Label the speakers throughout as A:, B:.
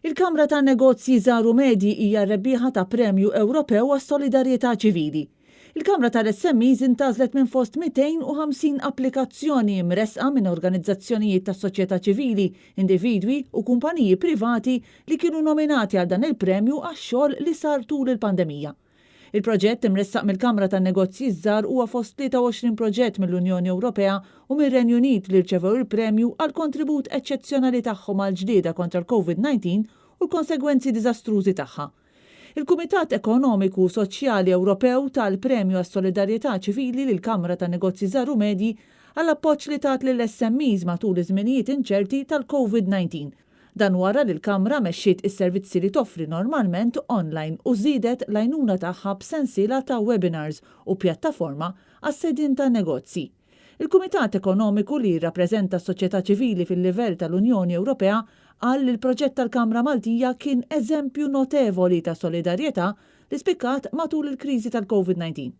A: Il-Kamra tan-Negozji Żgħar u Medji hija rebbieħa ta' Premju Ewropew għas-Solidarjetà Ċivili. Il-Kamra tal-SMEs intażlet minn fost 250 applikazzjoni mresqa minn organizzazzjonijiet tas-soċjetà ċivili, individwi u kumpaniji privati li kienu nominati għal dan il-premju għax-xogħol li sar tul il-pandemija. Il-proġett imressaq mill-Kamra tan-Negozji Żgħar huwa fost 23 proġett mill-Unjoni Ewropea u mir-Renju Unit li rċevew il-premju għal kontribut eċċezzjonali tagħhom għal ġlieda kontra l-COVID-19 u l-konsegwenzi diżastrużi tagħha. Il-Kumitat Ekonomiku Soċjali Ewropew tal-Premju għas-Solidarjetà Ċivili lill-Kamra tan-Negozji Żgħar u Medji għall appoġġ li tat lill-SMEs matul iż-żminijiet inċerti tal-COVID-19. Dan wara li l-Kamra mexxiet is-servizzi li toffri normalment online u żiedet l-għajnuna tagħha b'sensiela ta' webinars u pjattaforma għas-sedien tan-negozji. Il-Kumitat Ekonomiku li jirrappreżenta s-soċjetà ċivili fil-livell tal-Unjoni Ewropea qal li l-proġett tal-Kamra Maltija kien eżempju notevoli ta' solidarjetà li spikkat matul il-kriżi tal-COVID-19.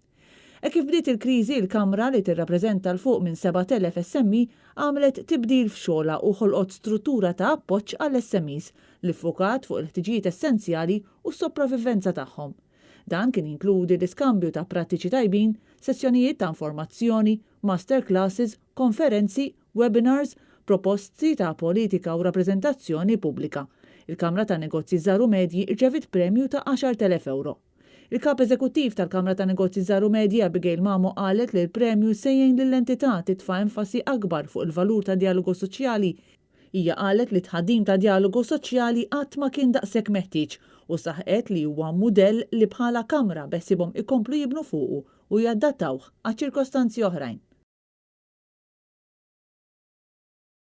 A: Kif bdiet il-kriżi, il-Kamra li tirrappreżenta l fuq minn 7,000 SME għamlet tibdil f'xogħla u ħolqot struttura ta' appoġġ għall-SMEs li ffokat fuq il-ħtiġijiet essenzjali u s-sopravivenza tagħhom. Dan kien jinkludi l-iskambju ta' prattiċi tajbin, sessjonijiet ta' informazzjoni, masterclasses, konferenzi, webinars, proposti ta' politika u rappreżentazzjoni pubblika. Il-Kamra tan-Negozji Żgħar u Medji rċevit premju ta' 10,000 euro. Il-Kap Eżekuttiv tal-Kamra tan-Negozji Żgħar u Medji Abigail Mamo qalet li l-premju sejjen lill-entità titfa' enfasi akbar fuq il-valur ta' dialogu soċjali. Hija qalet li tħaddim ta' dialogu soċjali qatt ma kien daqshekk meħtieġ u saħqet li huwa mudell li bħala Kamra beħsibhom ikomplu jibnu fuqu u jaddattawh għal ċirkostanzi oħrajn.